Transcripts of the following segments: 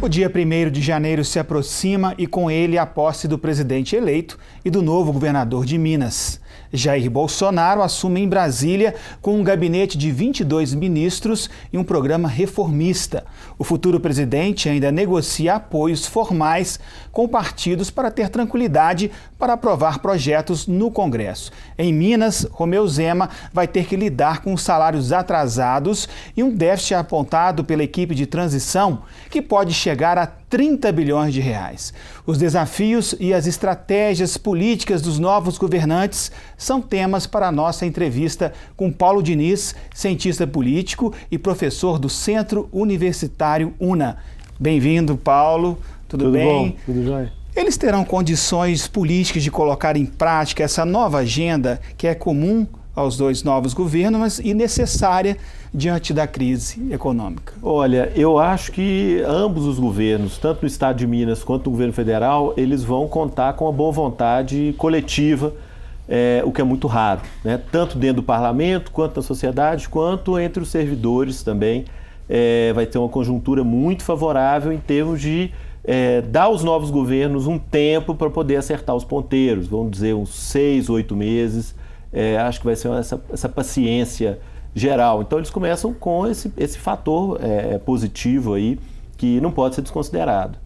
O dia 1º de janeiro se aproxima e com ele a posse do presidente eleito e do novo governador de Minas. Jair Bolsonaro assume em Brasília com um gabinete de 22 ministros e um programa reformista. O futuro presidente ainda negocia apoios formais com partidos para ter tranquilidade para aprovar projetos no Congresso. Em Minas, Romeu Zema vai ter que lidar com salários atrasados e um déficit apontado pela equipe de transição que pode chegar a 30 bilhões de reais. Os desafios e as estratégias políticas dos novos governantes são temas para a nossa entrevista com Paulo Diniz, cientista político e professor do Centro Universitário UNA. Bem-vindo, Paulo. Tudo bem? Bom, tudo jóia. Eles terão condições políticas de colocar em prática essa nova agenda que é comum aos dois novos governos, mas e necessária diante da crise econômica? Olha, eu acho que ambos os governos, tanto no estado de Minas quanto no governo federal, eles vão contar com a boa vontade coletiva, o que é muito raro, né? Tanto dentro do parlamento, quanto na sociedade, quanto entre os servidores também. Vai ter uma conjuntura muito favorável em termos de dar aos novos governos um tempo para poder acertar os ponteiros, vamos dizer uns 6, 8 meses. Acho que vai ser essa paciência geral. Então eles começam com esse fator positivo aí, que não pode ser desconsiderado.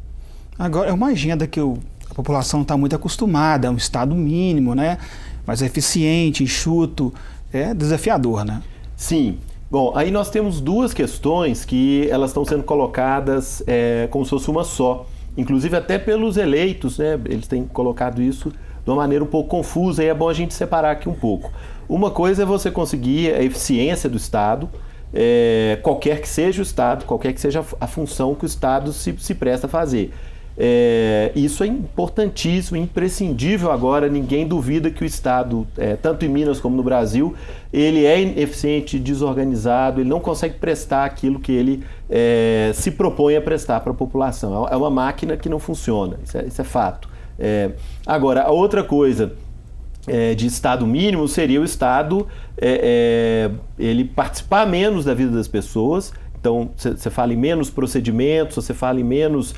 Agora, é uma agenda que a população está muito acostumada, é um estado mínimo, né? Mas é eficiente, enxuto, é desafiador, né? Sim. Bom, aí nós temos duas questões que elas estão sendo colocadas como se fosse uma só. Inclusive até pelos eleitos, né? Eles têm colocado isso de uma maneira um pouco confusa, e é bom a gente separar aqui um pouco. Uma coisa é você conseguir a eficiência do Estado, qualquer que seja o Estado, qualquer que seja a função que o Estado se presta a fazer. Isso é importantíssimo, imprescindível agora, ninguém duvida que o Estado, tanto em Minas como no Brasil, ele é ineficiente, desorganizado, ele não consegue prestar aquilo que ele se propõe a prestar para a população. É uma máquina que não funciona, isso é fato. Agora, a outra coisa de Estado mínimo seria o Estado ele participar menos da vida das pessoas. Então, você fala em menos procedimentos, você fala em menos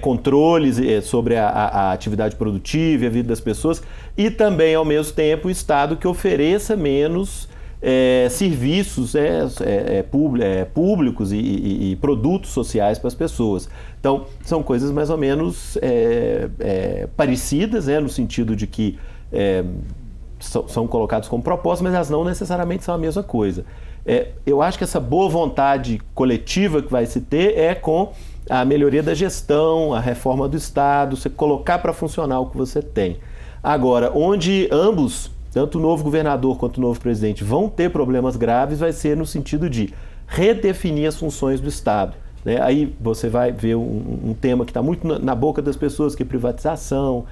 controles sobre a atividade produtiva e a vida das pessoas, e também, ao mesmo tempo, o Estado que ofereça menos serviços públicos e produtos sociais para as pessoas. Então, são coisas mais ou menos parecidas, no sentido de que são colocados como propostas, mas elas não necessariamente são a mesma coisa. Eu acho que essa boa vontade coletiva que vai se ter é com a melhoria da gestão, a reforma do Estado, você colocar para funcionar o que você tem. Agora, onde ambos, tanto o novo governador quanto o novo presidente, vão ter problemas graves, vai ser no sentido de redefinir as funções do Estado, né? Aí você vai ver um tema que está muito na boca das pessoas, que é privatização,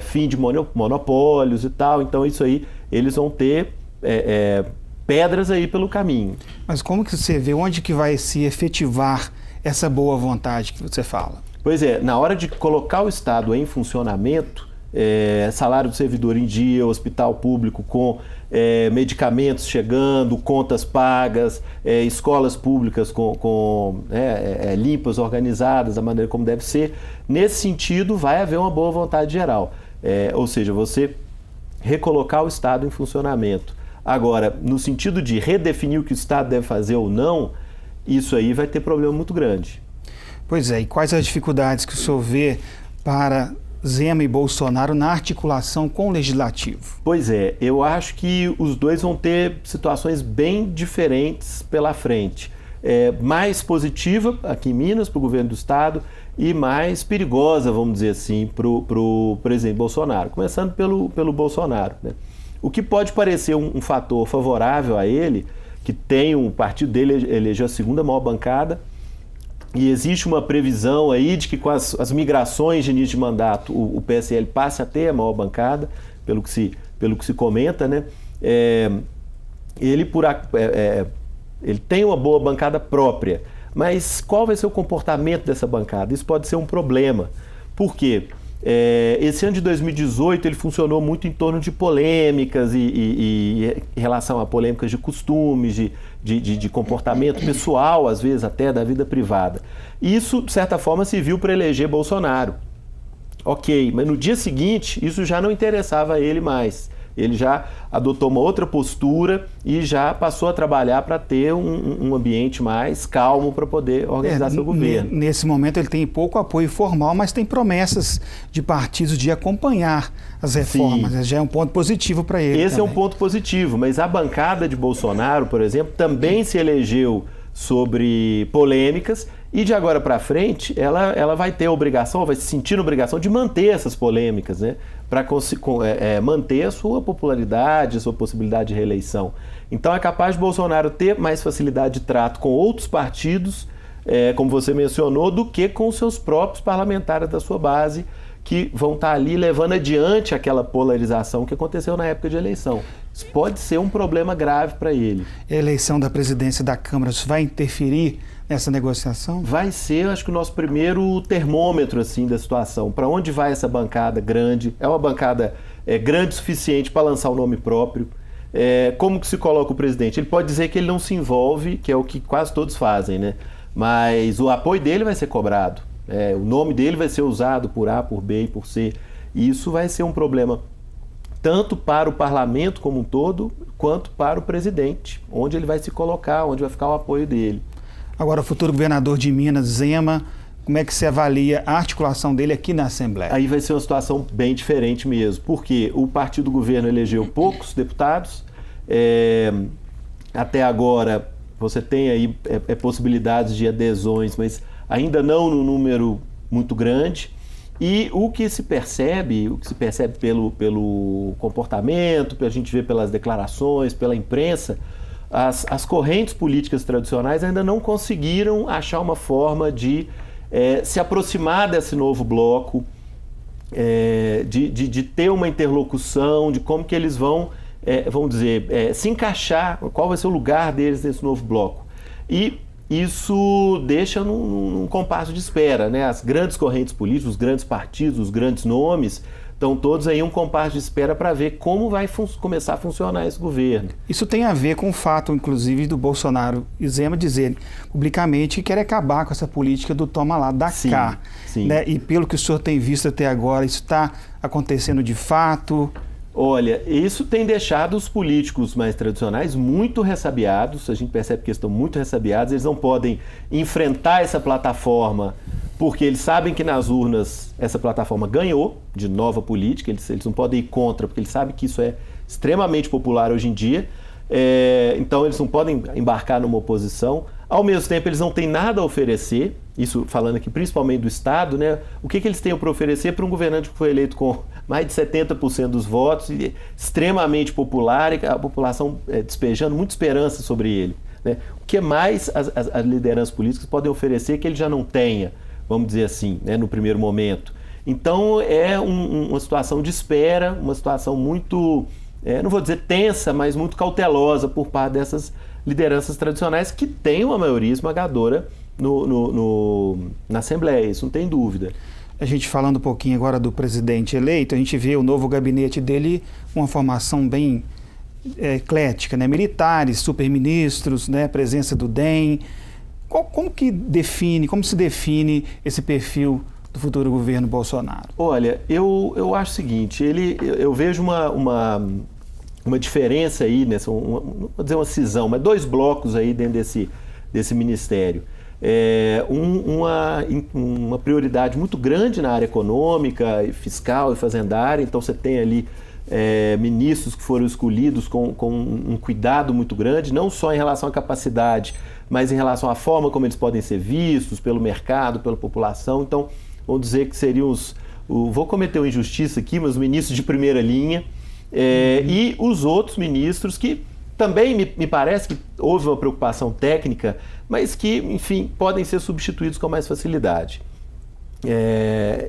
fim de monopólios e tal. Então isso aí, eles vão ter pedras aí pelo caminho. Mas como que você vê, onde que vai se efetivar essa boa vontade que você fala? Pois na hora de colocar o Estado em funcionamento, salário do servidor em dia, hospital público com medicamentos chegando, contas pagas, escolas públicas limpas, organizadas da maneira como deve ser, nesse sentido vai haver uma boa vontade geral. Ou seja, você recolocar o Estado em funcionamento. Agora, no sentido de redefinir o que o Estado deve fazer ou não, isso aí vai ter problema muito grande. Pois e quais as dificuldades que o senhor vê para Zema e Bolsonaro na articulação com o Legislativo? Pois eu acho que os dois vão ter situações bem diferentes pela frente. Mais positiva aqui em Minas, para o governo do Estado, e mais perigosa, vamos dizer assim, para o presidente Bolsonaro. Começando pelo Bolsonaro, né? O que pode parecer um fator favorável a ele, que tem o partido dele elegeu a segunda maior bancada, e existe uma previsão aí de que com as migrações de início de mandato o PSL passe a ter a maior bancada, pelo que se comenta, né? Ele tem uma boa bancada própria, mas qual vai ser o comportamento dessa bancada? Isso pode ser um problema. Por quê? Esse ano de 2018 ele funcionou muito em torno de polêmicas e em relação a polêmicas de costumes, de comportamento pessoal, às vezes até da vida privada. Isso, de certa forma, serviu para eleger Bolsonaro. Ok, mas no dia seguinte isso já não interessava a ele mais. Ele já adotou uma outra postura e já passou a trabalhar para ter um ambiente mais calmo para poder organizar seu governo. Nesse momento ele tem pouco apoio formal, mas tem promessas de partidos de acompanhar as reformas. Sim. Já é um ponto positivo para ele. Esse também é um ponto positivo, mas a bancada de Bolsonaro, por exemplo, também se elegeu sobre polêmicas e de agora para frente ela vai ter a obrigação, vai se sentir na obrigação de manter essas polêmicas, né? Para manter a sua popularidade, a sua possibilidade de reeleição. Então é capaz de Bolsonaro ter mais facilidade de trato com outros partidos, como você mencionou, do que com os seus próprios parlamentares da sua base, que vão estar ali levando adiante aquela polarização que aconteceu na época de eleição. Isso pode ser um problema grave para ele. A eleição da presidência da Câmara, isso vai interferir nessa negociação? Vai ser, acho que, o nosso primeiro termômetro assim, da situação. Para onde vai essa bancada grande? É uma bancada grande o suficiente para lançar o nome próprio? Como que se coloca o presidente? Ele pode dizer que ele não se envolve, que é o que quase todos fazem, né? Mas o apoio dele vai ser cobrado. O nome dele vai ser usado por A, por B e por C. E isso vai ser um problema tanto para o parlamento como um todo, quanto para o presidente, onde ele vai se colocar, onde vai ficar o apoio dele. Agora, o futuro governador de Minas, Zema, como é que se avalia a articulação dele aqui na Assembleia? Aí vai ser uma situação bem diferente mesmo, porque o partido do governo elegeu poucos deputados, até agora você tem aí possibilidades de adesões, mas ainda não num número muito grande. E o que se percebe pelo comportamento, a gente vê pelas declarações, pela imprensa, as correntes políticas tradicionais ainda não conseguiram achar uma forma de se aproximar desse novo bloco, de ter uma interlocução, de como que eles vão, vamos dizer, se encaixar, qual vai ser o lugar deles nesse novo bloco. E isso deixa num compasso de espera, né? As grandes correntes políticas, os grandes partidos, os grandes nomes, estão todos aí um compasso de espera para ver como vai começar a funcionar esse governo. Isso tem a ver com o fato, inclusive, do Bolsonaro e Zema dizerem publicamente que querem acabar com essa política do toma lá, dá cá. Sim. Né? E pelo que o senhor tem visto até agora, isso está acontecendo de fato? Olha, isso tem deixado os políticos mais tradicionais muito ressabiados, a gente percebe que eles estão muito ressabiados, eles não podem enfrentar essa plataforma, porque eles sabem que nas urnas essa plataforma ganhou de nova política, eles não podem ir contra, porque eles sabem que isso é extremamente popular hoje em dia, então eles não podem embarcar numa oposição. Ao mesmo tempo, eles não têm nada a oferecer, isso falando aqui principalmente do Estado, né? O que eles têm para oferecer para um governante que foi eleito com mais de 70% dos votos, e extremamente popular, e a população despejando muita esperança sobre ele, né? O que mais as lideranças políticas podem oferecer que ele já não tenha, vamos dizer assim, né, no primeiro momento. Então é uma situação de espera, uma situação muito, não vou dizer tensa, mas muito cautelosa por parte dessas lideranças tradicionais que têm uma maioria esmagadora na Assembleia, isso não tem dúvida. A gente falando um pouquinho agora do presidente eleito, a gente vê o novo gabinete dele, uma formação bem eclética, né? Militares, superministros, né? Presença do DEM. Como se define esse perfil do futuro governo Bolsonaro? Olha, eu acho o seguinte, eu vejo uma diferença aí, não vou dizer uma cisão, mas dois blocos aí dentro desse ministério. Uma prioridade muito grande na área econômica, fiscal e fazendária, então você tem ali ministros que foram escolhidos com um cuidado muito grande, não só em relação à capacidade, mas em relação à forma como eles podem ser vistos pelo mercado, pela população. Então, vamos dizer que seriam vou cometer uma injustiça aqui, mas os ministros de primeira linha, e os outros ministros que também me parece que houve uma preocupação técnica, mas que, enfim, podem ser substituídos com mais facilidade.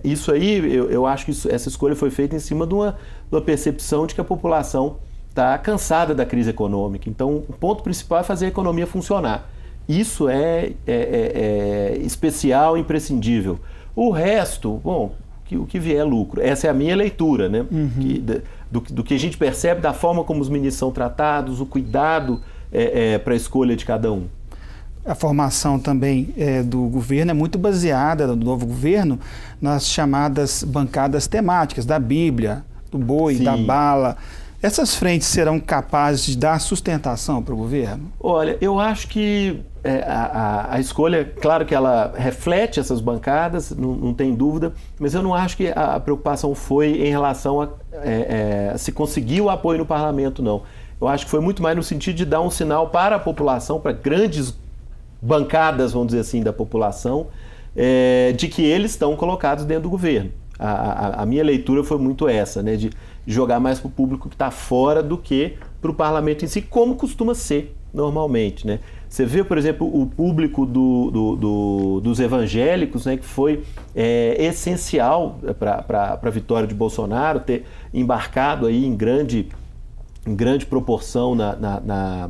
Isso aí, eu acho que essa escolha foi feita em cima de uma percepção de que a população está cansada da crise econômica. Então, o ponto principal é fazer a economia funcionar. Isso é especial, imprescindível. O resto, bom, o que vier é lucro. Essa é a minha leitura, né? Do que a gente percebe da forma como os ministros são tratados, o cuidado para a escolha de cada um. A formação também do governo é muito baseada, do novo governo, nas chamadas bancadas temáticas, da Bíblia, do boi, Sim. da bala. Essas frentes serão capazes de dar sustentação para o governo? Olha, eu acho que a escolha, claro que ela reflete essas bancadas, não tem dúvida, mas eu não acho que a preocupação foi em relação a se conseguir o apoio no parlamento, não. Eu acho que foi muito mais no sentido de dar um sinal para a população, para grandes bancadas, vamos dizer assim, da população, de que eles estão colocados dentro do governo. A minha leitura foi muito essa, né, de jogar mais para o público que está fora do que para o parlamento em si, como costuma ser normalmente, né? Você vê, por exemplo, o público dos evangélicos, né, que foi essencial para a vitória de Bolsonaro, ter embarcado aí em grande proporção na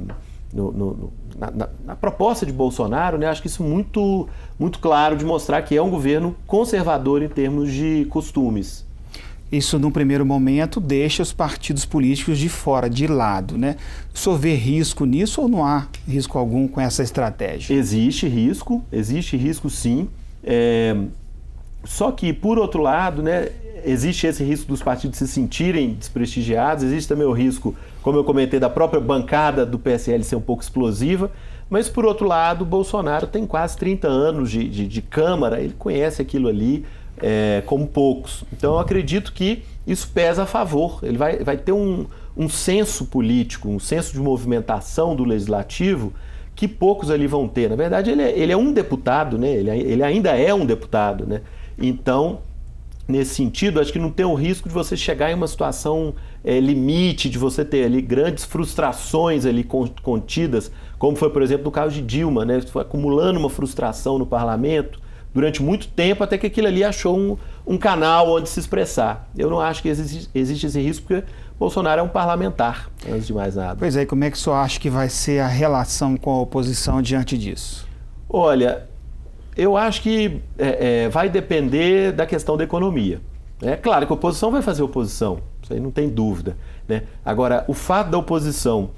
proposta de Bolsonaro, né? Acho que isso é muito, muito claro de mostrar que é um governo conservador em termos de costumes. Isso, num primeiro momento, deixa os partidos políticos de fora, de lado, né? O senhor vê risco nisso ou não há risco algum com essa estratégia? Existe risco sim. Só que, por outro lado, né, existe esse risco dos partidos se sentirem desprestigiados, existe também o risco, como eu comentei, da própria bancada do PSL ser um pouco explosiva, mas, por outro lado, o Bolsonaro tem quase 30 anos de Câmara, ele conhece aquilo ali como poucos. Então, eu acredito que isso pesa a favor, ele vai ter um senso político, um senso de movimentação do Legislativo que poucos ali vão ter. Na verdade, ele é um deputado, né? Ele ainda é um deputado, né? Então, nesse sentido, acho que não tem o risco de você chegar em uma situação limite, de você ter ali grandes frustrações ali contidas, como foi, por exemplo, no caso de Dilma, né? Foi acumulando uma frustração no parlamento durante muito tempo, até que aquilo ali achou um canal onde se expressar. Eu não acho que existe esse risco, porque Bolsonaro é um parlamentar, antes de mais nada. Pois é, e como é que o senhor acha que vai ser a relação com a oposição diante disso? Olha, eu acho que vai depender da questão da economia. É claro que a oposição vai fazer oposição, isso aí não tem dúvida, né? Agora, o fato da oposição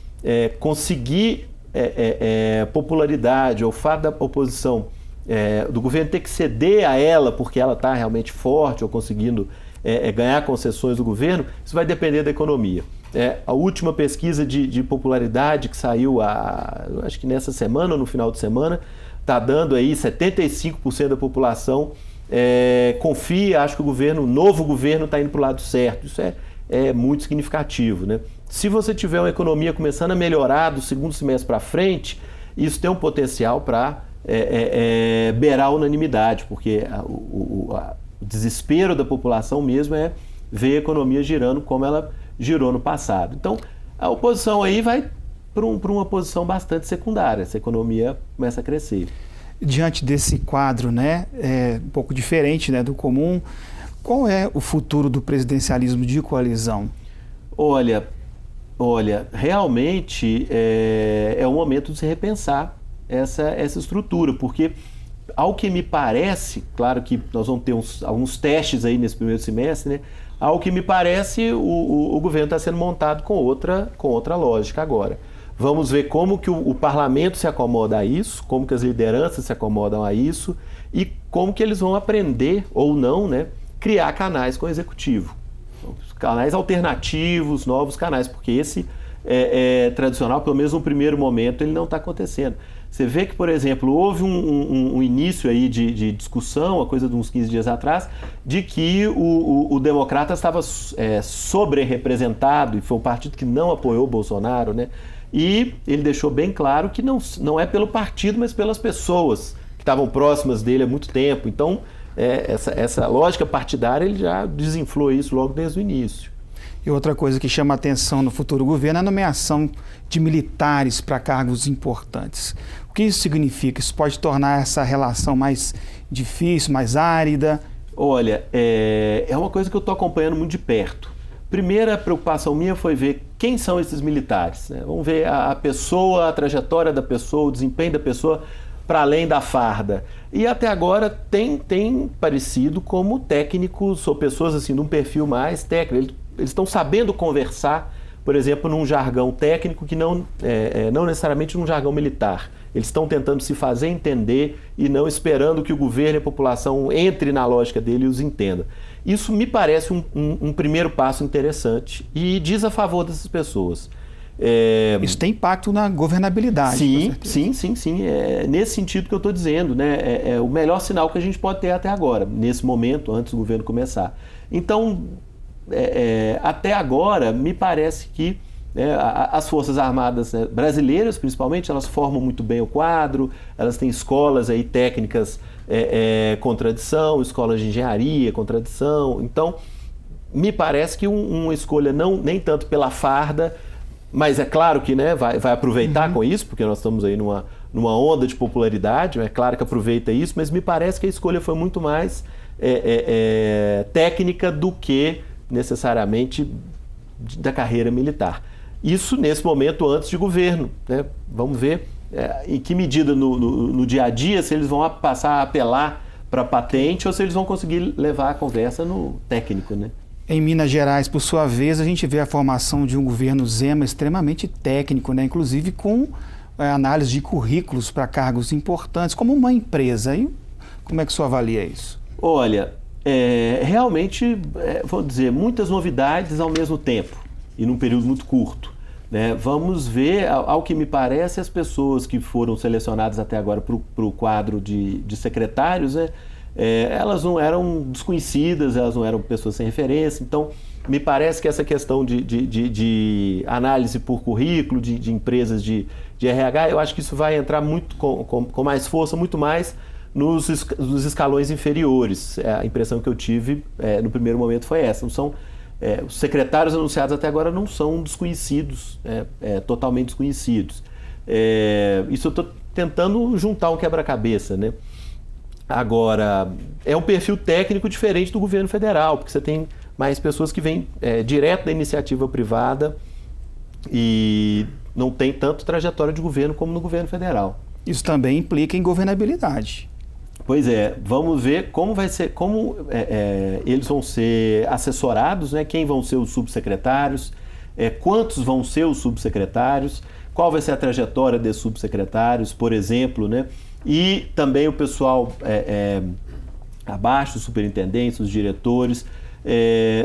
conseguir popularidade, ou o fato da oposição do governo ter que ceder a ela porque ela está realmente forte ou conseguindo ganhar concessões do governo, isso vai depender da economia. A última pesquisa de popularidade que saiu, acho que nessa semana ou no final de semana, está dando aí 75% da população confia, acho que o novo governo está indo para o lado certo. Isso é muito significativo, né? Se você tiver uma economia começando a melhorar do segundo semestre para frente, isso tem um potencial para beirar a unanimidade, porque o desespero da população mesmo é ver a economia girando como ela girou no passado. Então, a oposição aí vai para uma posição bastante secundária, essa economia começa a crescer. Diante desse quadro, né, um pouco diferente, né, do comum, qual é o futuro do presidencialismo de coalizão? Olha, realmente é um momento de se repensar essa estrutura, porque, ao que me parece, claro que nós vamos ter alguns testes aí nesse primeiro semestre, né? Ao que me parece, o governo está sendo montado com outra lógica agora. Vamos ver como que o parlamento se acomoda a isso, como que as lideranças se acomodam a isso e como que eles vão aprender, ou não, né, criar canais com o executivo. Canais alternativos, novos canais, porque esse tradicional, pelo menos no primeiro momento, ele não está acontecendo. Você vê que, por exemplo, houve um início aí de discussão, a coisa de uns 15 dias atrás, de que o Democrata estava sobre-representado, e foi um partido que não apoiou o Bolsonaro, né? E ele deixou bem claro que não é pelo partido, mas pelas pessoas que estavam próximas dele há muito tempo. Então, essa lógica partidária, ele já desinflou isso logo desde o início. E outra coisa que chama a atenção no futuro governo é a nomeação de militares para cargos importantes. O que isso significa? Isso pode tornar essa relação mais difícil, mais árida? Olha, é uma coisa que eu estou acompanhando muito de perto. Primeira preocupação minha foi ver quem são esses militares, né? Vamos ver a pessoa, a trajetória da pessoa, o desempenho da pessoa para além da farda. E até agora tem parecido como técnicos ou pessoas assim de um perfil mais técnico. Eles estão sabendo conversar, por exemplo, num jargão técnico que não necessariamente num jargão militar. Eles estão tentando se fazer entender e não esperando que o governo e a população entre na lógica dele e os entenda. Isso me parece um primeiro passo interessante e diz a favor dessas pessoas. Isso tem impacto na governabilidade. Sim. É nesse sentido que eu estou dizendo, né? É o melhor sinal que a gente pode ter até agora, nesse momento, antes do governo começar. Então, até agora, me parece que as Forças Armadas brasileiras, principalmente, elas formam muito bem o quadro, elas têm escolas aí técnicas com tradição, escolas de engenharia com tradição. Então, me parece que uma escolha nem tanto pela farda, mas é claro que vai aproveitar com isso, porque nós estamos aí numa onda de popularidade, é claro que aproveita isso, mas me parece que a escolha foi muito mais técnica do que necessariamente da carreira militar. Isso nesse momento antes de governo, né? Vamos ver em que medida no dia a dia, se eles vão passar a apelar para patente ou se eles vão conseguir levar a conversa no técnico, né? Em Minas Gerais, por sua vez, a gente vê a formação de um governo Zema extremamente técnico, né? Inclusive com análise de currículos para cargos importantes, como uma empresa. E como é que o senhor avalia isso? Olha, realmente, vou dizer, muitas novidades ao mesmo tempo e num período muito curto, né? Vamos ver, ao que me parece, as pessoas que foram selecionadas até agora para o quadro de secretários, né? Elas não eram desconhecidas, elas não eram pessoas sem referência. Então, me parece que essa questão de análise por currículo, de empresas de RH, eu acho que isso vai entrar muito com mais força, muito mais nos escalões inferiores. A impressão que eu tive no primeiro momento foi essa. Não são, os secretários anunciados até agora não são desconhecidos, totalmente desconhecidos. Isso eu estou tentando juntar um quebra-cabeça, né? Agora, é um perfil técnico diferente do governo federal, porque você tem mais pessoas que vêm direto da iniciativa privada e não tem tanto trajetória de governo como no governo federal. Isso também implica em governabilidade. Pois vamos ver como vai ser, eles vão ser assessorados, né? Quem vão ser os subsecretários, quantos vão ser os subsecretários, qual vai ser a trajetória desses subsecretários, por exemplo, né? E também o pessoal abaixo, os superintendentes, os diretores,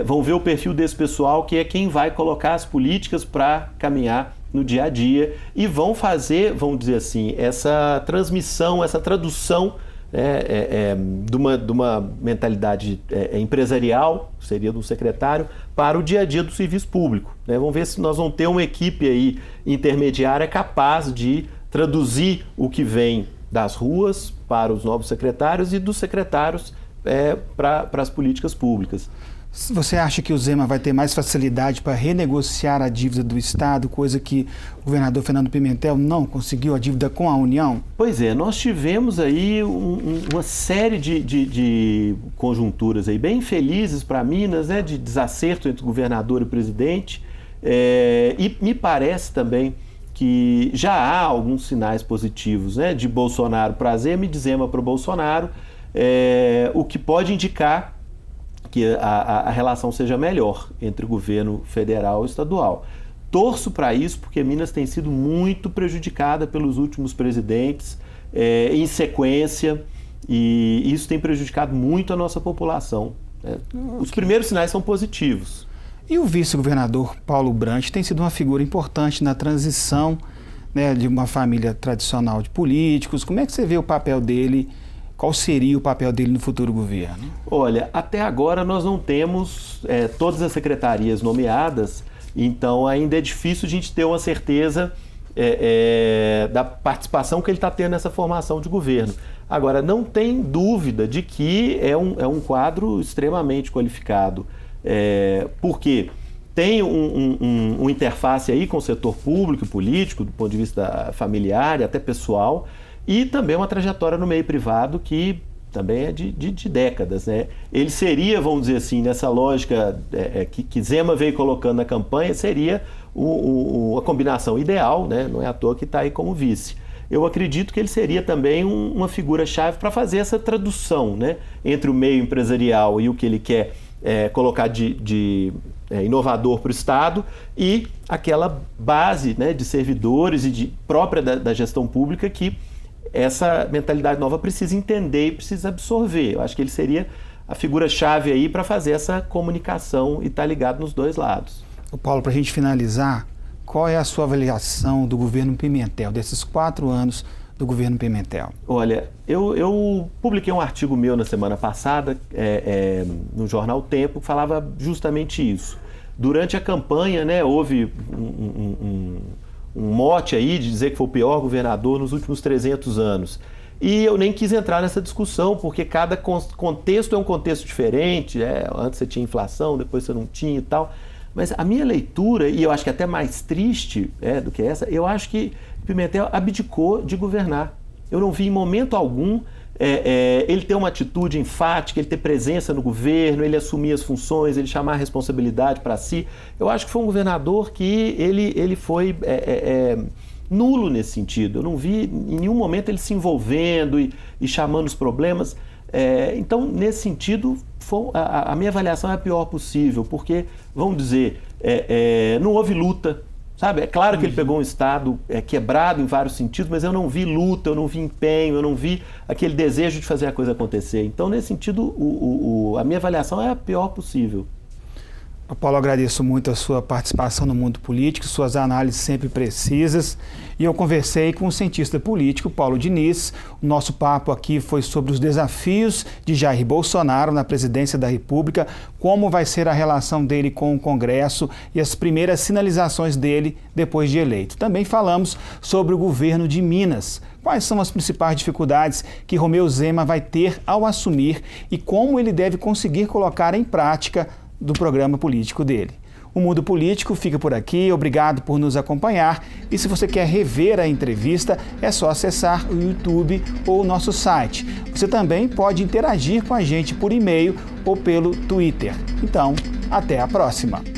vão ver o perfil desse pessoal, que é quem vai colocar as políticas para caminhar no dia a dia e vão fazer, vamos dizer assim, essa transmissão, essa tradução de uma mentalidade empresarial, seria do secretário, para o dia a dia do serviço público, né? Vamos ver se nós vamos ter uma equipe aí intermediária capaz de traduzir o que vem das ruas para os novos secretários e dos secretários para as políticas públicas. Você acha que o Zema vai ter mais facilidade para renegociar a dívida do Estado, coisa que o governador Fernando Pimentel não conseguiu, a dívida com a União? Pois nós tivemos aí uma série de conjunturas aí bem felizes para Minas, né, de desacerto entre o governador e o presidente, e me parece também que já há alguns sinais positivos, né, de Bolsonaro para Zema e de Zema para o Bolsonaro, o que pode indicar que a relação seja melhor entre o governo federal e estadual. Torço para isso porque Minas tem sido muito prejudicada pelos últimos presidentes em sequência e isso tem prejudicado muito a nossa população. Os primeiros sinais são positivos. E o vice-governador Paulo Brandt tem sido uma figura importante na transição, né, de uma família tradicional de políticos. Como é que você vê o papel dele? Qual seria o papel dele no futuro governo? Olha, até agora nós não temos todas as secretarias nomeadas, então ainda é difícil a gente ter uma certeza da participação que ele está tendo nessa formação de governo. Agora, não tem dúvida de que é um quadro extremamente qualificado, porque tem uma interface aí com o setor público e político, do ponto de vista familiar e até pessoal, e também uma trajetória no meio privado que também é de décadas, né? Ele seria, vamos dizer assim, nessa lógica que Zema veio colocando na campanha, seria a combinação ideal, né? Não é à toa que está aí como vice. eu acredito que ele seria também uma figura-chave para fazer essa tradução, né, entre o meio empresarial e o que ele quer colocar de inovador para o Estado e aquela base, né, de servidores e própria da gestão pública que essa mentalidade nova precisa entender e precisa absorver. Eu acho que ele seria a figura-chave aí para fazer essa comunicação e estar ligado nos dois lados. Paulo, para a gente finalizar, qual é a sua avaliação do governo Pimentel, desses 4 anos do governo Pimentel? Olha, eu publiquei um artigo meu na semana passada no jornal O Tempo que falava justamente isso. Durante a campanha, né, houve um mote aí de dizer que foi o pior governador nos últimos 300 anos. E eu nem quis entrar nessa discussão, porque cada contexto é um contexto diferente. Antes você tinha inflação, depois você não tinha e tal. Mas a minha leitura, e eu acho que até mais triste do que essa, eu acho que Pimentel abdicou de governar. Eu não vi em momento algum ele ter uma atitude enfática, ele ter presença no governo, ele assumir as funções, ele chamar a responsabilidade para si. Eu acho que foi um governador que ele foi nulo nesse sentido. Eu não vi em nenhum momento ele se envolvendo e chamando os problemas. Então, nesse sentido, a minha avaliação é a pior possível, porque, vamos dizer, não houve luta, sabe? É claro que ele pegou um Estado quebrado em vários sentidos, mas eu não vi luta, eu não vi empenho, eu não vi aquele desejo de fazer a coisa acontecer. Então, nesse sentido, a minha avaliação é a pior possível. Paulo, agradeço muito a sua participação no mundo político, suas análises sempre precisas. E eu conversei com o cientista político Paulo Diniz. O nosso papo aqui foi sobre os desafios de Jair Bolsonaro na presidência da República, como vai ser a relação dele com o Congresso e as primeiras sinalizações dele depois de eleito. Também falamos sobre o governo de Minas. Quais são as principais dificuldades que Romeu Zema vai ter ao assumir e como ele deve conseguir colocar em prática do programa político dele. O Mundo Político fica por aqui, obrigado por nos acompanhar e se você quer rever a entrevista é só acessar o YouTube ou o nosso site. Você também pode interagir com a gente por e-mail ou pelo Twitter. Então, até a próxima!